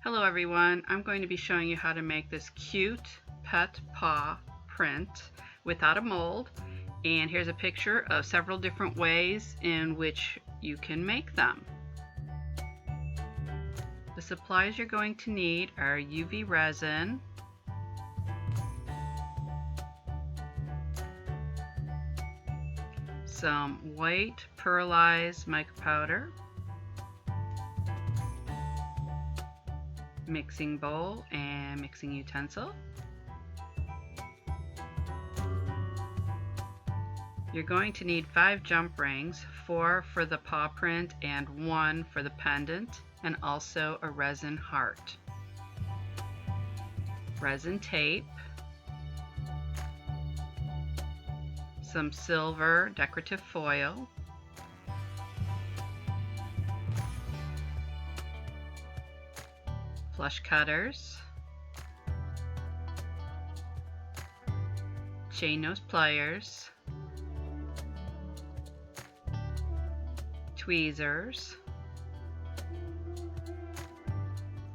Hello everyone, I'm going to be showing you how to make this cute pet paw print without a mold, and here's a picture of several different ways in which you can make them. The supplies you're going to need are UV resin, some white pearlized mica powder, mixing bowl and mixing utensil. You're going to need 5 jump rings, 4 for the paw print and 1 for the pendant, and also a resin heart. Resin tape, some silver decorative foil, flush cutters, chain nose pliers, tweezers,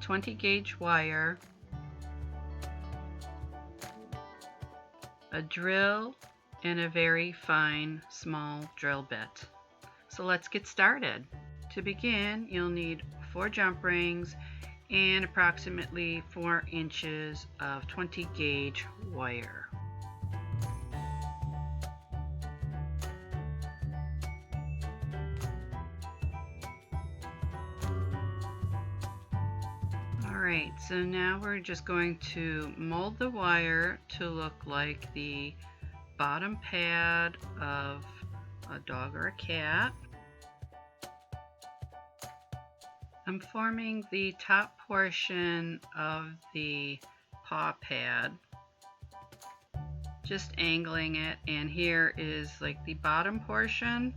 20 gauge wire, a drill, and a very fine small drill bit. So let's get started. To begin, you'll need 4 jump rings and approximately 4 inches of 20 gauge wire. Alright, so now we're just going to mold the wire to look like the bottom pad of a dog or a cat. I'm forming the top portion of the paw pad, just angling it, and here is like the bottom portion.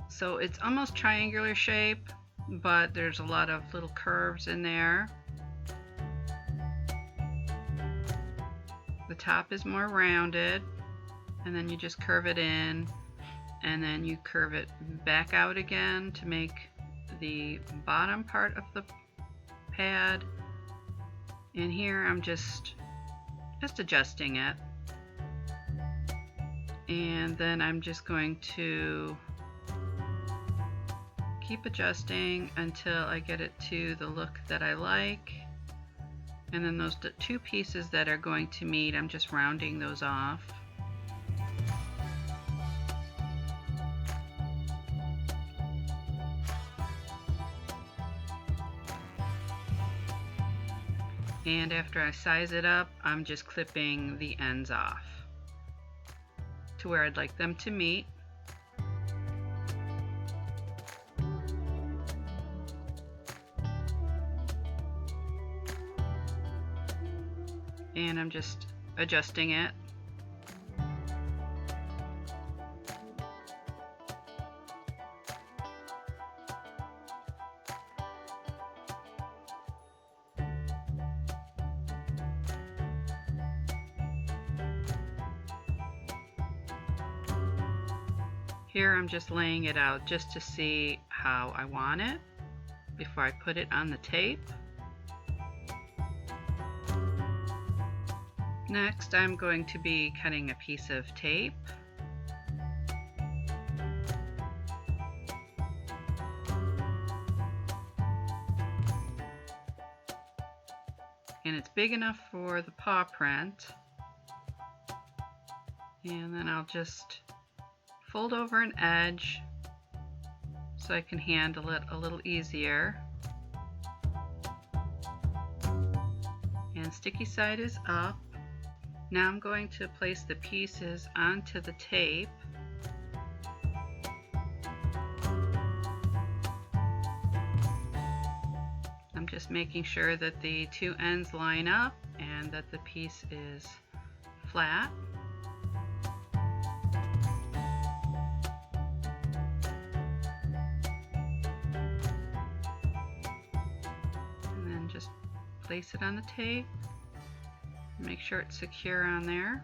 So it's almost triangular shape, but there's a lot of little curves in there. The top is more rounded, and then you just curve it in, and then you curve it back out again to make the bottom part of the pad. And here I'm just adjusting it, and then I'm just going to keep adjusting until I get it to the look that I like. And then those 2 pieces that are going to meet, I'm just rounding those off. And after I size it up, I'm just clipping the ends off to where I'd like them to meet. And I'm just adjusting it. Here I'm just laying it out just to see how I want it before I put it on the tape. Next, I'm going to be cutting a piece of tape. And it's big enough for the paw print. And then I'll just fold over an edge so I can handle it a little easier. And sticky side is up. Now I'm going to place the pieces onto the tape. I'm just making sure that the 2 ends line up and that the piece is flat. And then just place it on the tape. Make sure it's secure on there.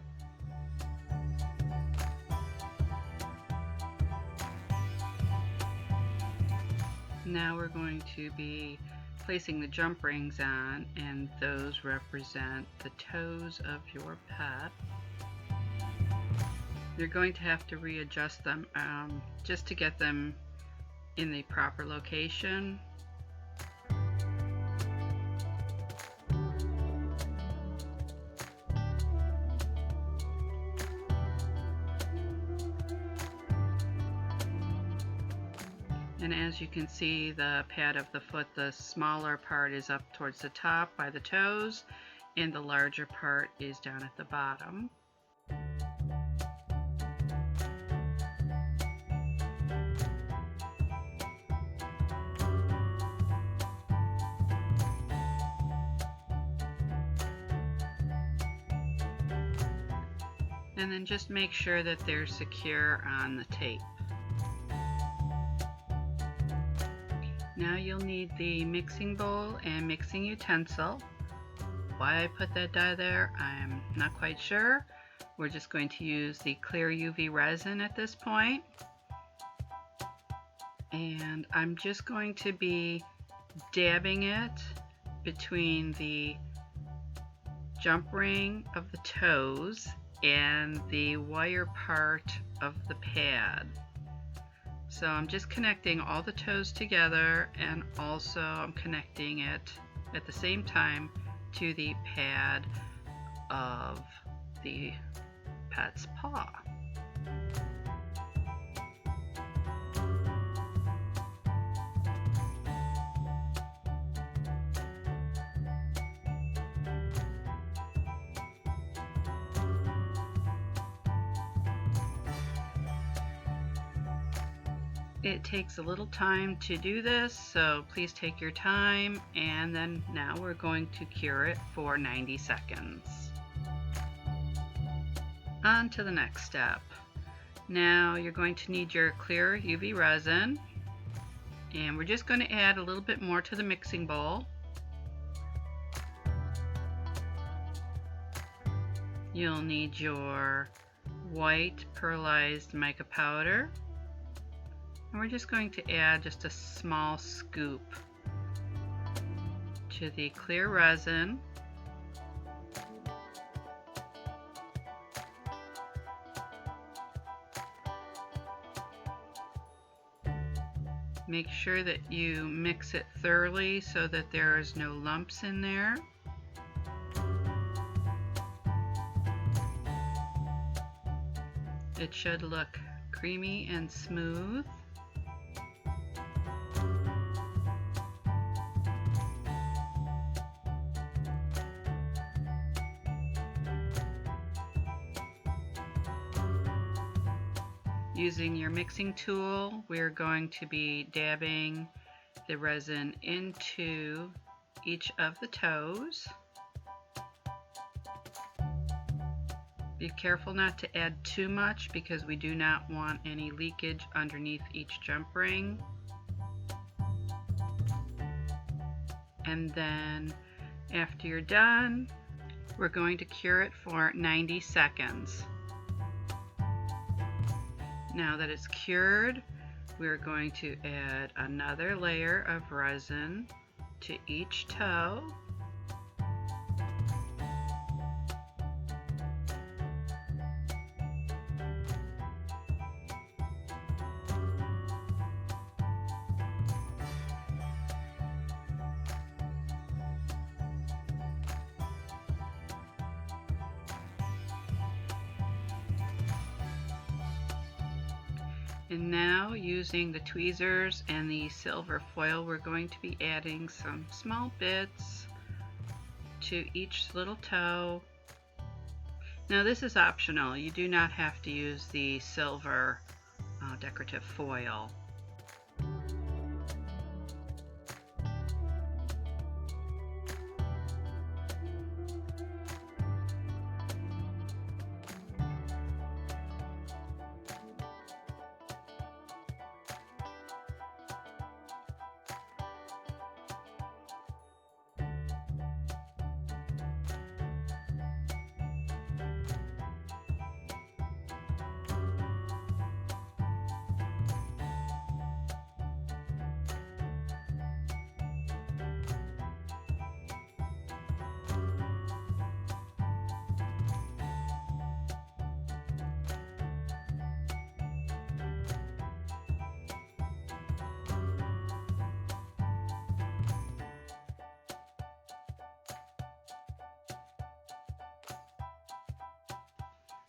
Now we're going to be placing the jump rings on, and those represent the toes of your pet. You're going to have to readjust them just to get them in the proper location. And as you can see, the pad of the foot, the smaller part is up towards the top by the toes, and the larger part is down at the bottom. And then just make sure that they're secure on the tape. Now you'll need the mixing bowl and mixing utensil. Why I put that dye there, I'm not quite sure. We're just going to use the clear UV resin at this point. And I'm just going to be dabbing it between the jump ring of the toes and the wire part of the pad. So I'm just connecting all the toes together, and also I'm connecting it at the same time to the pad of the pet's paw. It takes a little time to do this, so please take your time, and then now we're going to cure it for 90 seconds. On to the next step. Now you're going to need your clear UV resin, and we're just going to add a little bit more to the mixing bowl. You'll need your white pearlized mica powder. And we're just going to add just a small scoop to the clear resin. Make sure that you mix it thoroughly so that there is no lumps in there. It should look creamy and smooth. Using your mixing tool, we're going to be dabbing the resin into each of the toes. Be careful not to add too much because we do not want any leakage underneath each jump ring. And then after you're done, we're going to cure it for 90 seconds. Now that it's cured, we're going to add another layer of resin to each toe. And now, using the tweezers and the silver foil, we're going to be adding some small bits to each little toe. Now this is optional. You do not have to use the silver decorative foil.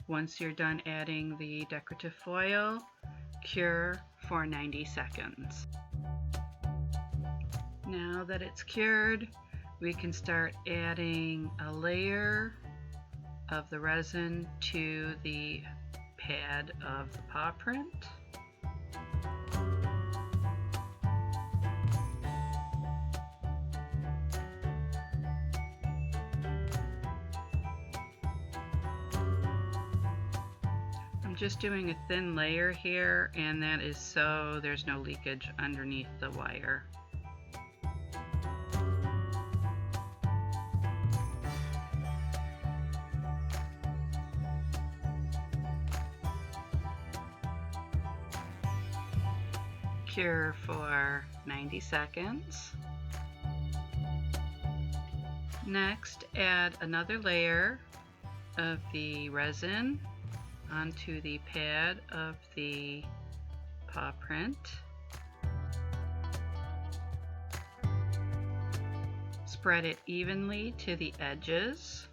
Once you're done adding the decorative foil, cure for 90 seconds. Now that it's cured, we can start adding a layer of the resin to the pad of the paw print. I'm just doing a thin layer here, and that is so there's no leakage underneath the wire. Cure for 90 seconds. Next, add another layer of the resin onto the pad of the paw print. Spread it evenly to the edges.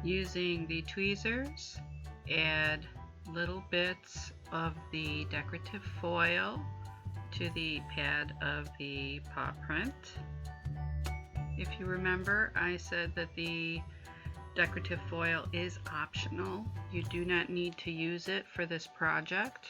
Using the tweezers, add little bits of the decorative foil to the pad of the paw print. If you remember, I said that the decorative foil is optional. You do not need to use it for this project.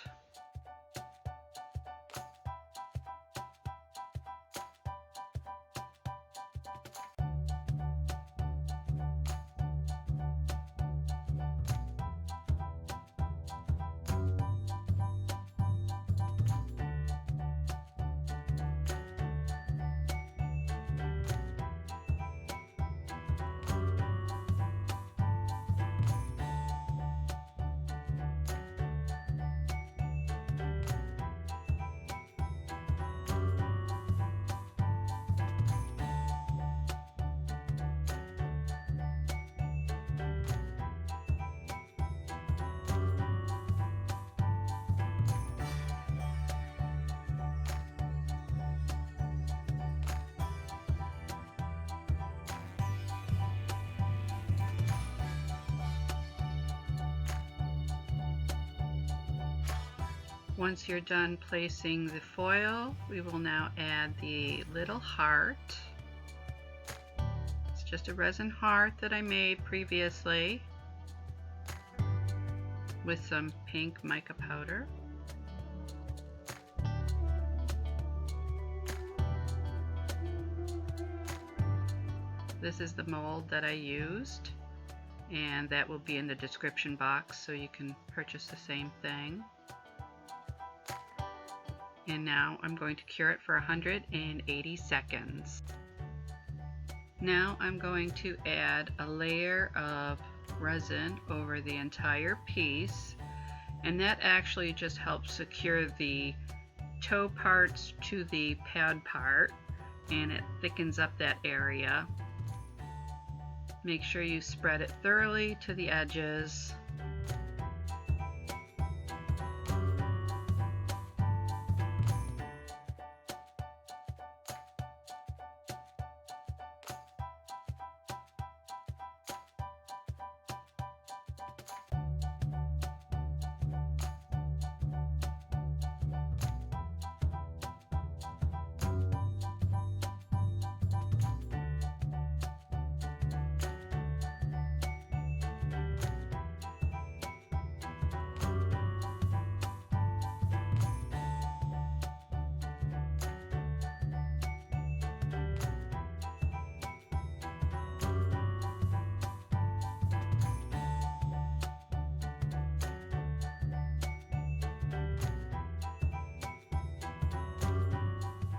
Once you're done placing the foil, we will now add the little heart. It's just a resin heart that I made previously with some pink mica powder. This is the mold that I used, and that will be in the description box so you can purchase the same thing. And now I'm going to cure it for 180 seconds. Now I'm going to add a layer of resin over the entire piece, and that actually just helps secure the toe parts to the pad part, and it thickens up that area. Make sure you spread it thoroughly to the edges.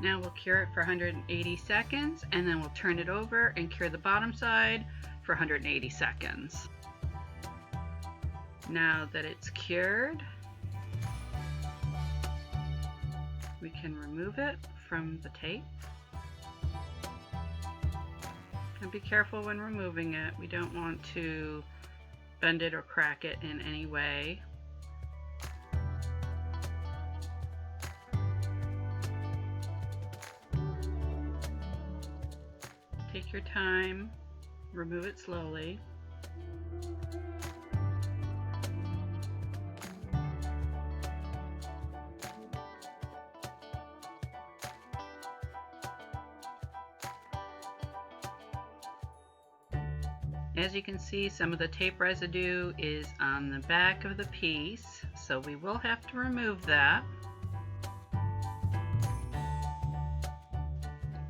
Now we'll cure it for 180 seconds, and then we'll turn it over and cure the bottom side for 180 seconds. Now that it's cured, we can remove it from the tape. And be careful when removing it. We don't want to bend it or crack it in any way. Take your time, remove it slowly. As you can see, some of the tape residue is on the back of the piece, so we will have to remove that.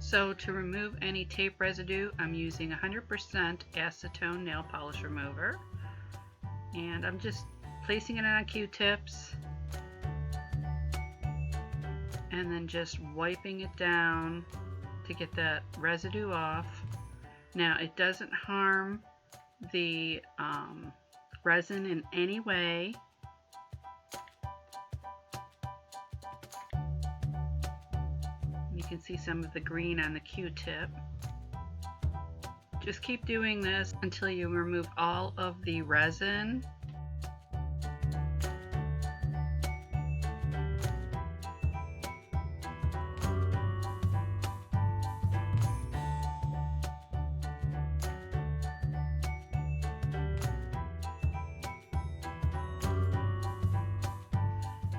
So to remove any tape residue, I'm using 100% acetone nail polish remover, and I'm just placing it on Q-tips and then just wiping it down to get that residue off. Now, it doesn't harm the resin in any way. You can see some of the green on the Q-tip. Just keep doing this until you remove all of the resin.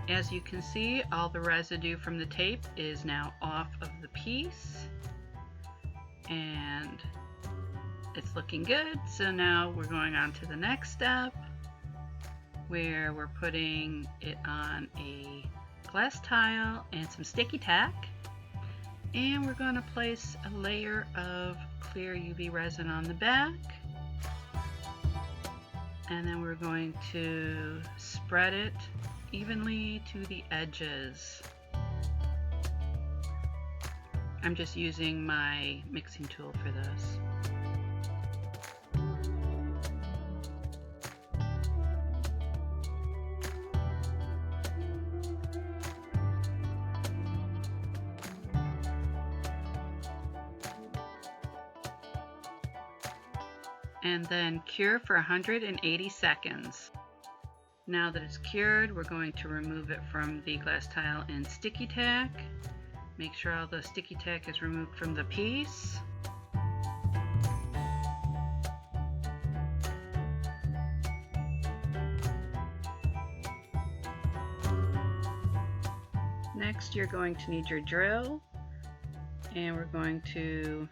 As you can see, all the residue from the tape is now off of the piece, and it's looking good. So now we're going on to the next step, where we're putting it on a glass tile and some sticky tack, and we're going to place a layer of clear UV resin on the back, and then we're going to spread it evenly to the edges. I'm just using my mixing tool for this. And then cure for 180 seconds. Now that it's cured, we're going to remove it from the glass tile and sticky tack. Make sure all the sticky tack is removed from the piece. Next, you're going to need your drill, and we're going to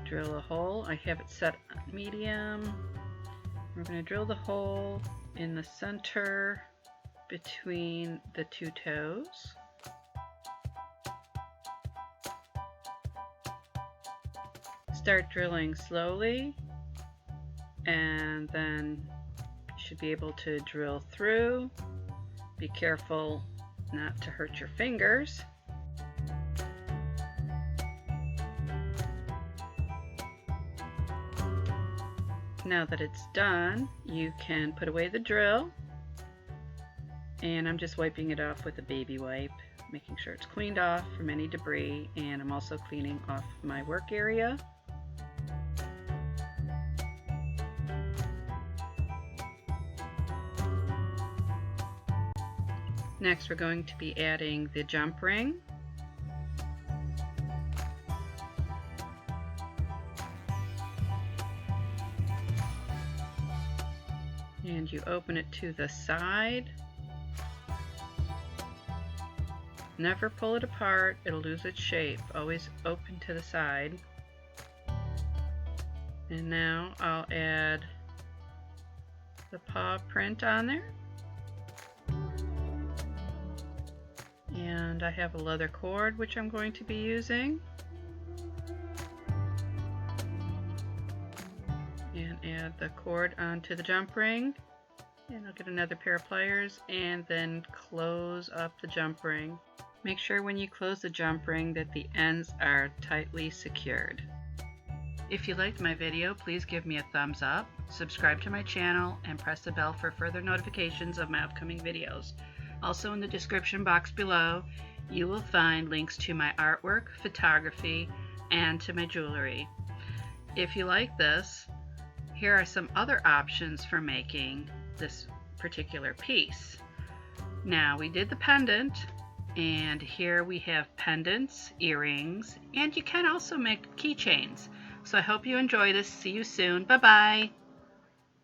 drill a hole. I have it set on medium. We're going to drill the hole in the center between the two toes. Start drilling slowly, and then you should be able to drill through. Be careful not to hurt your fingers. Now that it's done, you can put away the drill, and I'm just wiping it off with a baby wipe, making sure it's cleaned off from any debris, and I'm also cleaning off my work area. Next, we're going to be adding the jump ring. And you open it to the side. Never pull it apart, it'll lose its shape. Always open to the side. And now I'll add the paw print on there. And I have a leather cord which I'm going to be using. And add the cord onto the jump ring. And I'll get another pair of pliers and then close up the jump ring. Make sure when you close the jump ring that the ends are tightly secured. If you liked my video, please give me a thumbs up, subscribe to my channel, and press the bell for further notifications of my upcoming videos. Also in the description box below, you will find links to my artwork, photography, and to my jewelry. If you like this, here are some other options for making this particular piece. Now, we did the pendant, and here we have pendants, earrings, and you can also make keychains. So I hope you enjoy this. See you soon. Bye-bye.